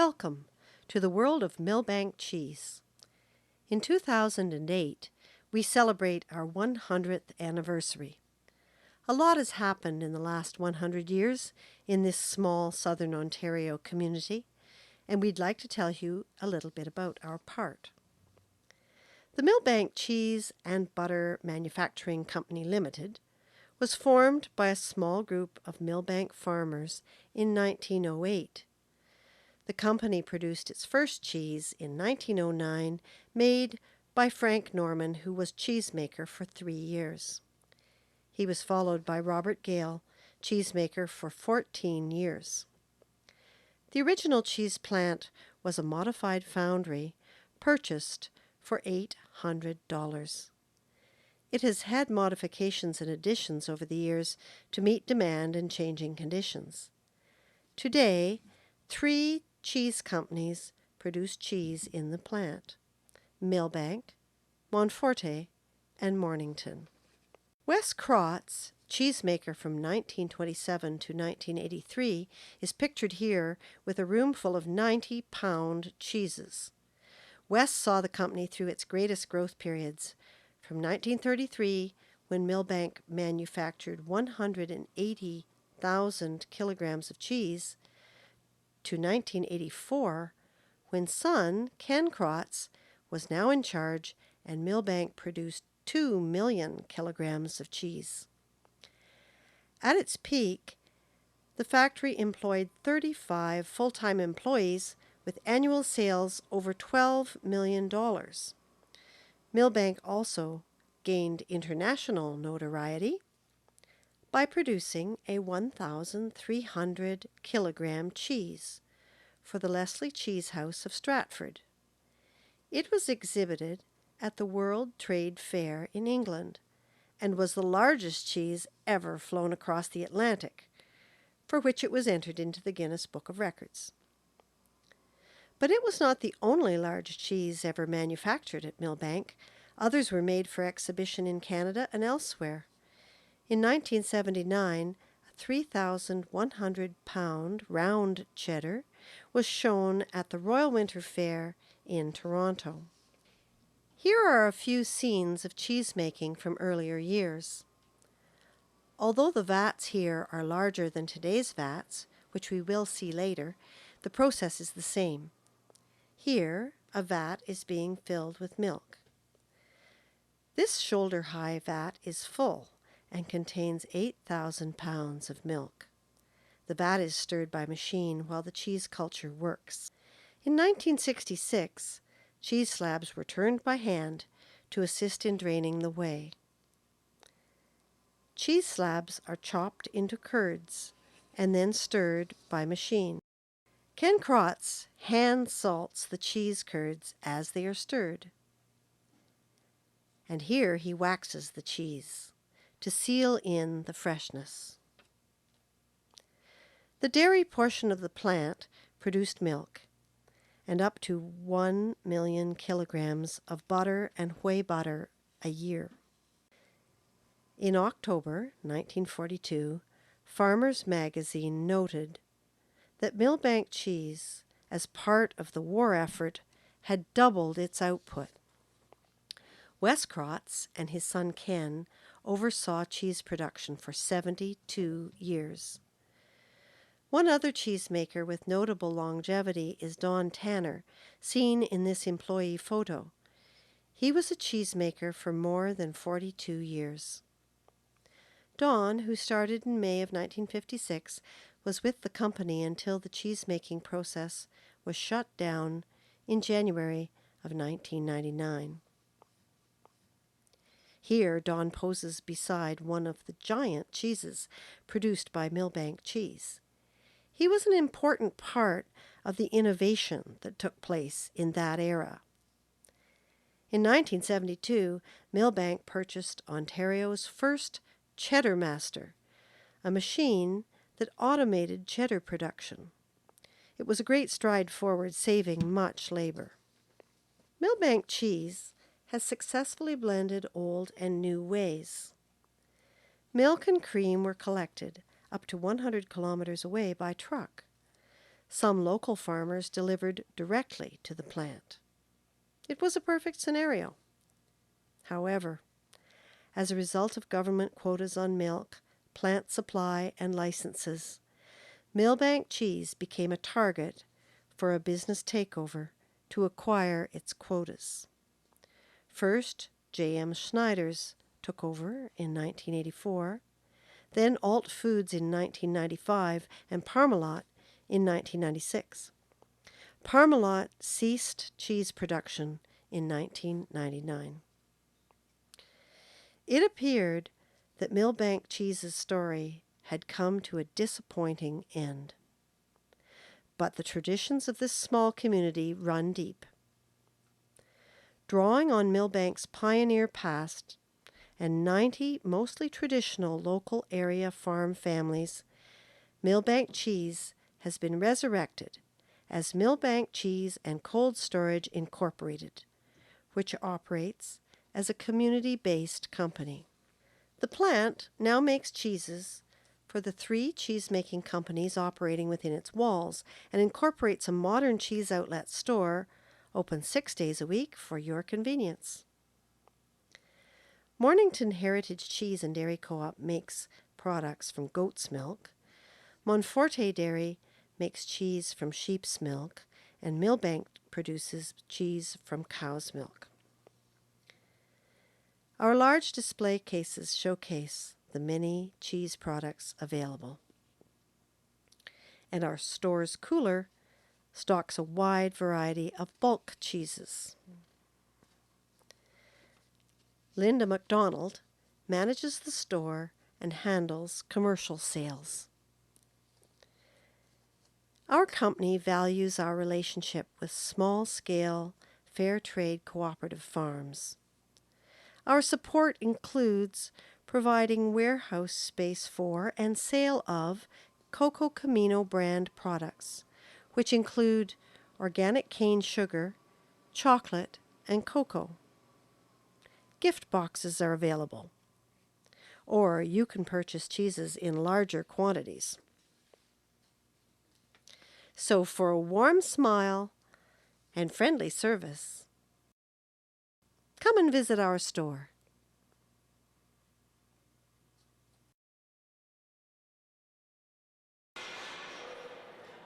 Welcome to the world of Millbank cheese. In 2008, we celebrate our 100th anniversary. A lot has happened in the last 100 years in this small southern Ontario community, and we'd like to tell you a little bit about our part. The Millbank Cheese and Butter Manufacturing Company Limited was formed by a small group of Millbank farmers in 1908. The company produced its first cheese in 1909, made by Frank Norman, who was cheesemaker for 3 years. He was followed by Robert Gale, cheesemaker for 14 years. The original cheese plant was a modified foundry purchased for $800. It has had modifications and additions over the years to meet demand and changing conditions. Today, 3 cheese companies produce cheese in the plant: Millbank, Montforte, and Mornington. Wes Crotts, cheesemaker from 1927 to 1983, is pictured here with a room full of 90-pound cheeses. Wes saw the company through its greatest growth periods, from 1933, when Millbank manufactured 180,000 kilograms of cheese, to 1984, when son, Ken Crotts, was now in charge and Millbank produced 2 million kilograms of cheese. At its peak, the factory employed 35 full-time employees with annual sales over $12 million. Millbank also gained international notoriety by producing a 1,300 kilogram cheese for the Leslie Cheese House of Stratford. It was exhibited at the World Trade Fair in England and was the largest cheese ever flown across the Atlantic, for which it was entered into the Guinness Book of Records. But it was not the only large cheese ever manufactured at Millbank. Others were made for exhibition in Canada and elsewhere. In 1979, a 3,100-pound round cheddar was shown at the Royal Winter Fair in Toronto. Here are a few scenes of cheesemaking from earlier years. Although the vats here are larger than today's vats, which we will see later, the process is the same. Here, a vat is being filled with milk. This shoulder-high vat is full and contains 8,000 pounds of milk. The vat is stirred by machine while the cheese culture works. In 1966, cheese slabs were turned by hand to assist in draining the whey. Cheese slabs are chopped into curds and then stirred by machine. Ken Crotts hand salts the cheese curds as they are stirred. And here he waxes the cheese to seal in the freshness. The dairy portion of the plant produced milk and up to 1 million kilograms of butter and whey butter a year. In October 1942, Farmers Magazine noted that Millbank cheese, as part of the war effort, had doubled its output. Wes Crotts and his son Ken oversaw cheese production for 72 years. One other cheesemaker with notable longevity is Don Tanner, seen in this employee photo. He was a cheesemaker for more than 42 years. Don, who started in May of 1956, was with the company until the cheesemaking process was shut down in January of 1999. Here, Don poses beside one of the giant cheeses produced by Millbank Cheese. He was an important part of the innovation that took place in that era. In 1972, Millbank purchased Ontario's first Cheddar Master, a machine that automated cheddar production. It was a great stride forward, saving much labor. Millbank Cheese has successfully blended old and new ways. Milk and cream were collected up to 100 kilometers away by truck. Some local farmers delivered directly to the plant. It was a perfect scenario. However, as a result of government quotas on milk, plant supply, and licenses, Millbank cheese became a target for a business takeover to acquire its quotas. First, J.M. Schneider's took over in 1984, then Alt Foods in 1995, and Parmalat in 1996. Parmalat ceased cheese production in 1999. It appeared that Millbank Cheese's story had come to a disappointing end. But the traditions of this small community run deep. Drawing on Millbank's pioneer past and 90 mostly traditional local area farm families, Millbank Cheese has been resurrected as Millbank Cheese and Cold Storage Incorporated, which operates as a community-based company. The plant now makes cheeses for the 3 cheese-making companies operating within its walls and incorporates a modern cheese outlet store open 6 days a week for your convenience. Mornington Heritage Cheese and Dairy Co-op makes products from goat's milk. Monforte Dairy makes cheese from sheep's milk, and Millbank produces cheese from cow's milk. Our large display cases showcase the many cheese products available. And our store's cooler stocks a wide variety of bulk cheeses. Linda MacDonald manages the store and handles commercial sales. Our company values our relationship with small-scale, fair trade cooperative farms. Our support includes providing warehouse space for and sale of Coco Camino brand products, which include organic cane sugar, chocolate, and cocoa. Gift boxes are available, or you can purchase cheeses in larger quantities. So for a warm smile and friendly service, come and visit our store.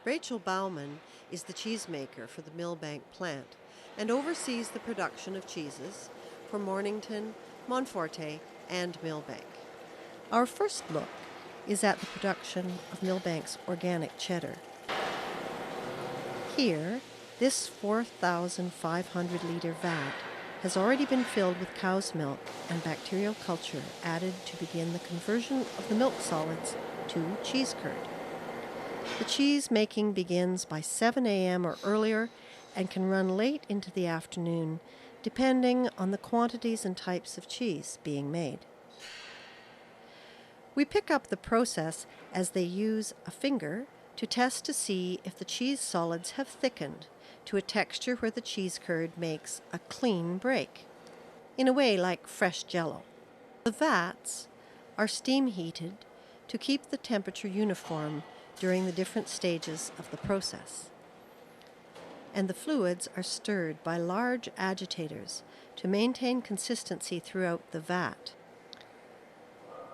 Rachel Bauman is the cheesemaker for the Millbank plant and oversees the production of cheeses for Mornington, Monforte, and Millbank. Our first look is at the production of Millbank's organic cheddar. Here, this 4,500-liter vat has already been filled with cow's milk and bacterial culture added to begin the conversion of the milk solids to cheese curd. The cheese making begins by 7 a.m. or earlier and can run late into the afternoon, depending on the quantities and types of cheese being made. We pick up the process as they use a finger to test to see if the cheese solids have thickened to a texture where the cheese curd makes a clean break, in a way like fresh jello. The vats are steam heated to keep the temperature uniform during the different stages of the process. And the fluids are stirred by large agitators to maintain consistency throughout the vat.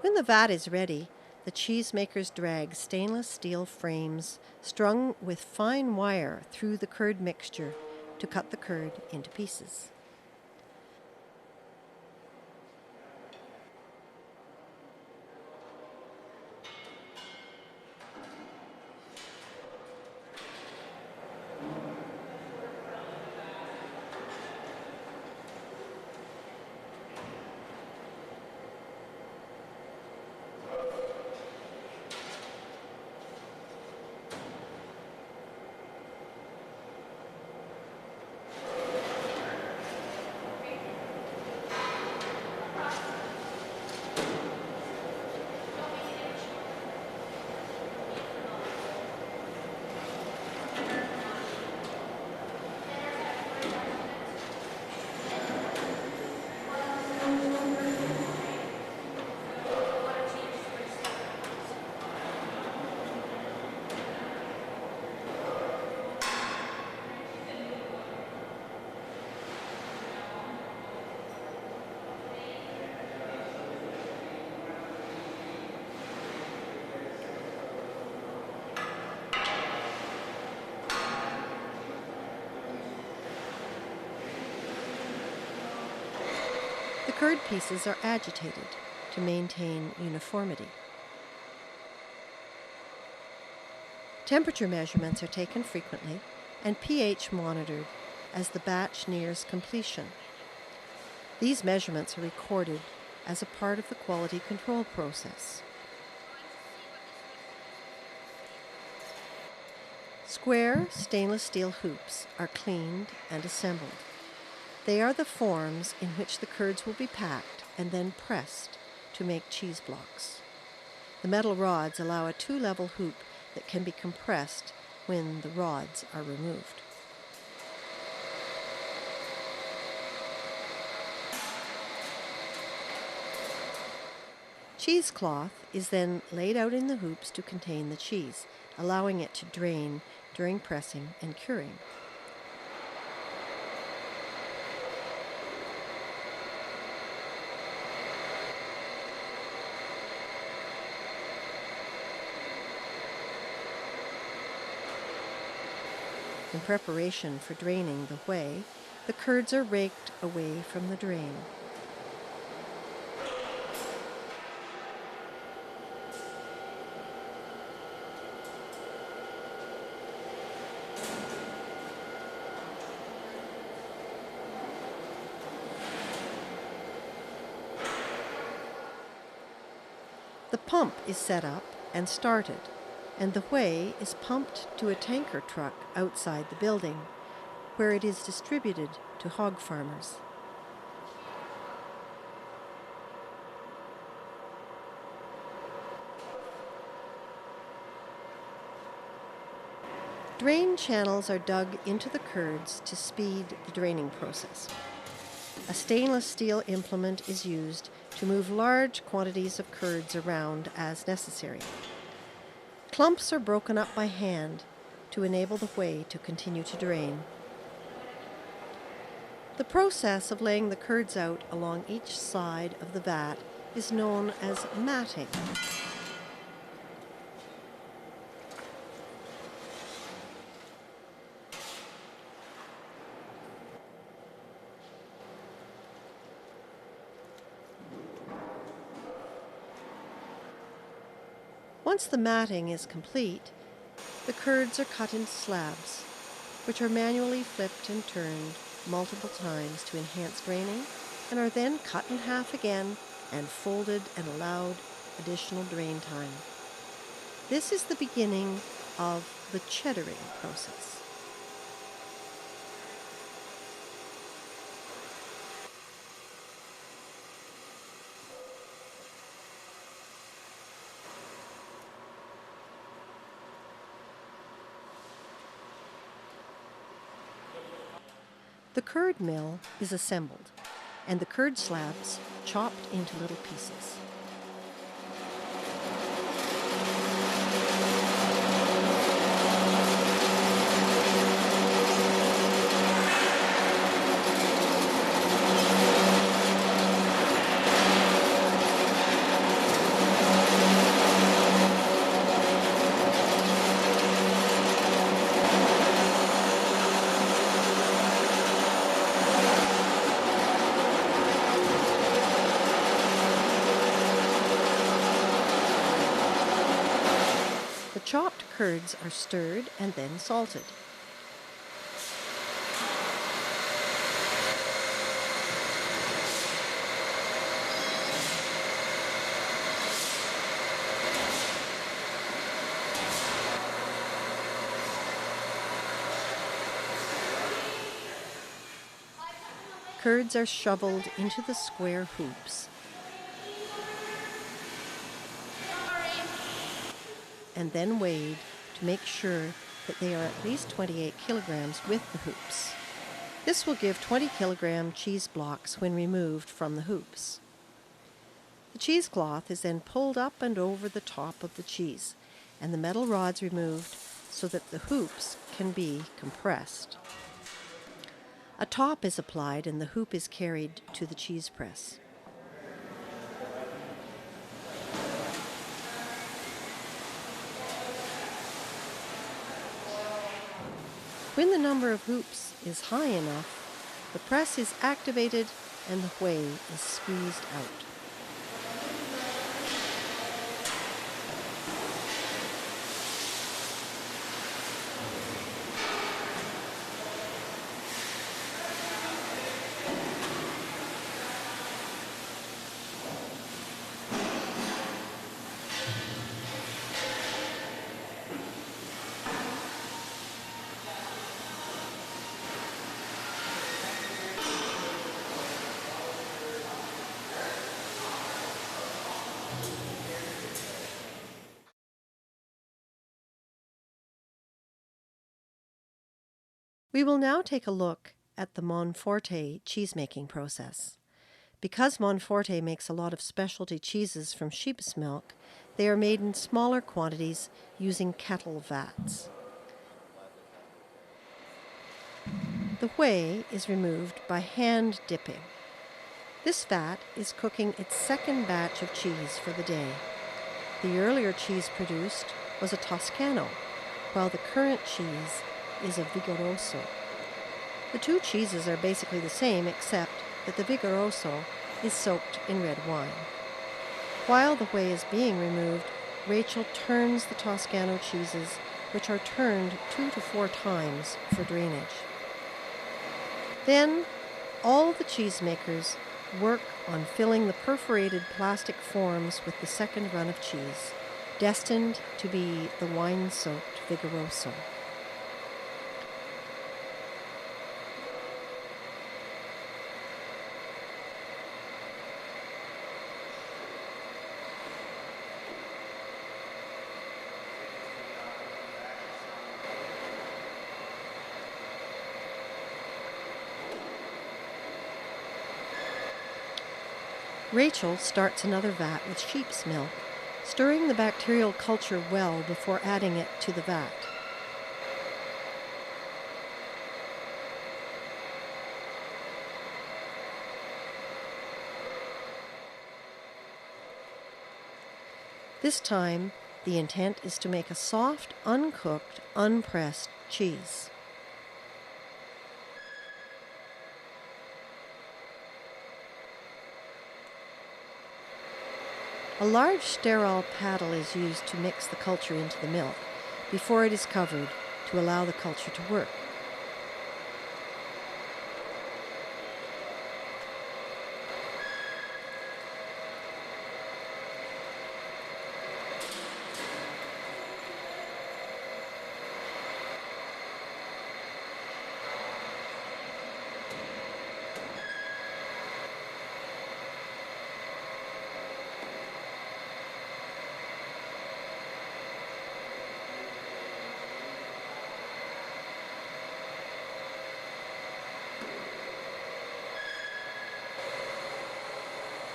When the vat is ready, the cheesemakers drag stainless steel frames strung with fine wire through the curd mixture to cut the curd into pieces. curd pieces are agitated to maintain uniformity. Temperature measurements are taken frequently and pH monitored as the batch nears completion. These measurements are recorded as a part of the quality control process. Square stainless steel hoops are cleaned and assembled. They are the forms in which the curds will be packed and then pressed to make cheese blocks. The metal rods allow a two-level hoop that can be compressed when the rods are removed. Cheesecloth is then laid out in the hoops to contain the cheese, allowing it to drain during pressing and curing. In preparation for draining the whey, the curds are raked away from the drain. The pump is set up and started, and the whey is pumped to a tanker truck outside the building, where it is distributed to hog farmers. Drain channels are dug into the curds to speed the draining process. A stainless steel implement is used to move large quantities of curds around as necessary. Clumps are broken up by hand to enable the whey to continue to drain. The process of laying the curds out along each side of the vat is known as matting. Once the matting is complete, the curds are cut into slabs, which are manually flipped and turned multiple times to enhance draining, and are then cut in half again and folded and allowed additional drain time. This is the beginning of the cheddaring process. The curd mill is assembled, and the curd slabs chopped into little pieces. The chopped curds are stirred and then salted. Curds are shoveled into the square hoops and then weighed to make sure that they are at least 28 kilograms with the hoops. This will give 20 kilogram cheese blocks when removed from the hoops. The cheesecloth is then pulled up and over the top of the cheese, and the metal rods removed so that the hoops can be compressed. A top is applied and the hoop is carried to the cheese press. When the number of hoops is high enough, the press is activated and the whey is squeezed out. We will now take a look at the Monforte cheesemaking process. Because Monforte makes a lot of specialty cheeses from sheep's milk, they are made in smaller quantities using kettle vats. The whey is removed by hand dipping. This vat is cooking its second batch of cheese for the day. The earlier cheese produced was a Toscano, while the current cheese is a Vigoroso. The two cheeses are basically the same, except that the Vigoroso is soaked in red wine. While the whey is being removed, Rachel turns the Toscano cheeses, which are turned 2 to 4 times for drainage. Then, all the cheesemakers work on filling the perforated plastic forms with the second run of cheese, destined to be the wine-soaked Vigoroso. Rachel starts another vat with sheep's milk, stirring the bacterial culture well before adding it to the vat. This time, the intent is to make a soft, uncooked, unpressed cheese. A large sterile paddle is used to mix the culture into the milk before it is covered to allow the culture to work.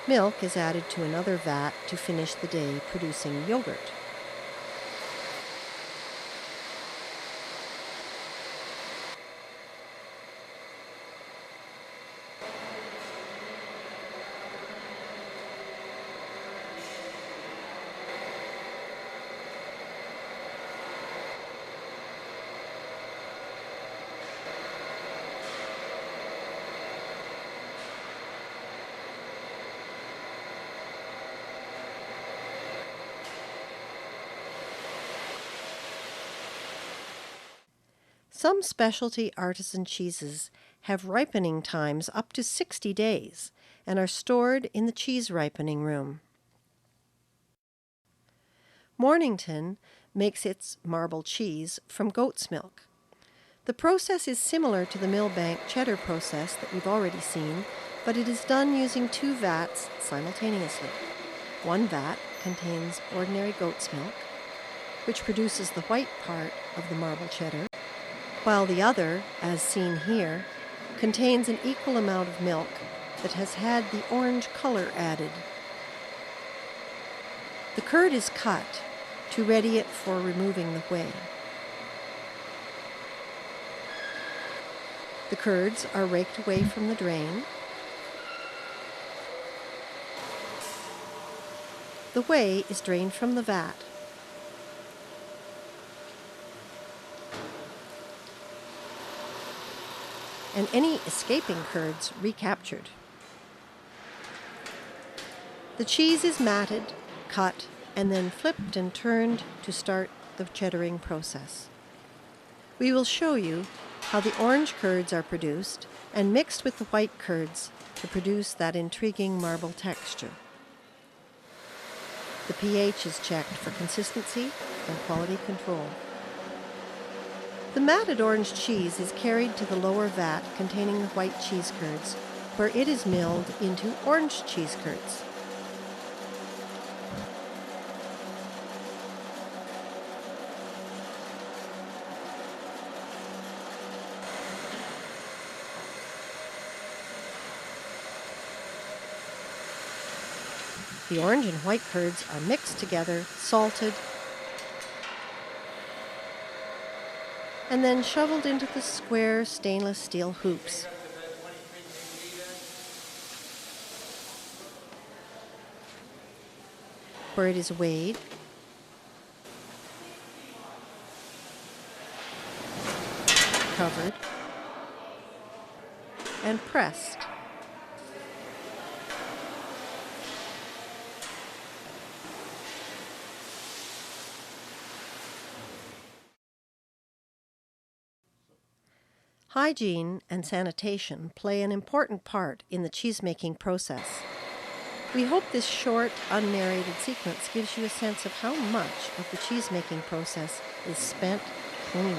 Milk is added to another vat to finish the day producing yogurt. Some specialty artisan cheeses have ripening times up to 60 days and are stored in the cheese ripening room. Mornington makes its marble cheese from goat's milk. The process is similar to the Millbank cheddar process that we've already seen, but it is done using 2 vats simultaneously. One vat contains ordinary goat's milk, which produces the white part of the marble cheddar, while the other, as seen here, contains an equal amount of milk that has had the orange color added. The curd is cut to ready it for removing the whey. The curds are raked away from the drain. The whey is drained from the vat. And any escaping curds recaptured. The cheese is matted, cut, and then flipped and turned to start the cheddaring process. We will show you how the orange curds are produced and mixed with the white curds to produce that intriguing marble texture. The pH is checked for consistency and quality control. The matted orange cheese is carried to the lower vat containing the white cheese curds, where it is milled into orange cheese curds. The orange and white curds are mixed together, salted, and then shoveled into the square stainless steel hoops. Where it is weighed, covered, and pressed. Hygiene and sanitation play an important part in the cheese-making process. We hope this short, unnarrated sequence gives you a sense of how much of the cheese-making process is spent cleaning.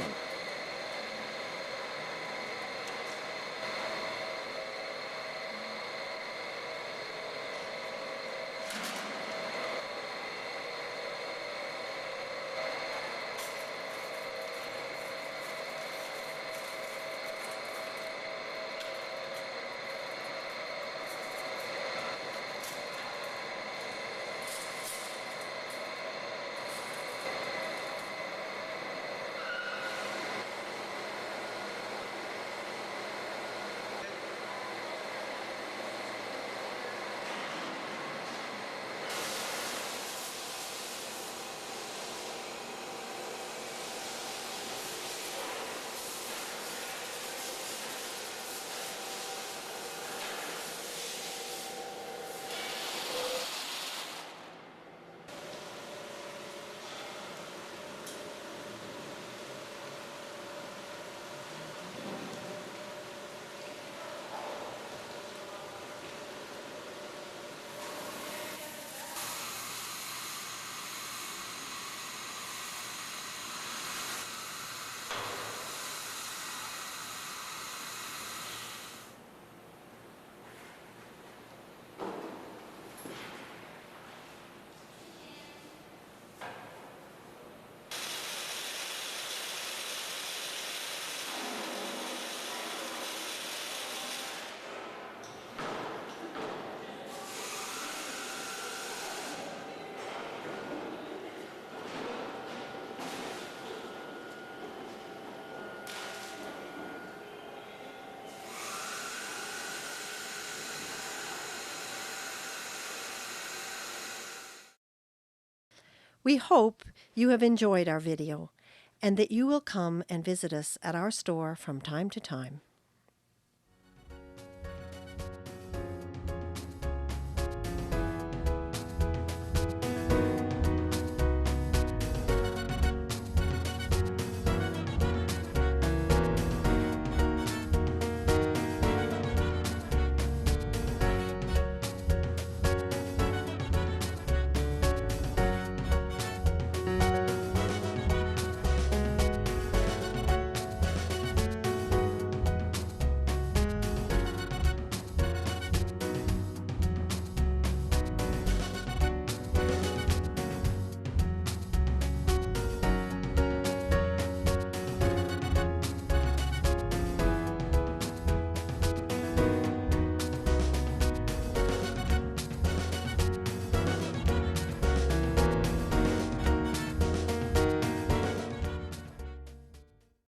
We hope you have enjoyed our video and that you will come and visit us at our store from time to time.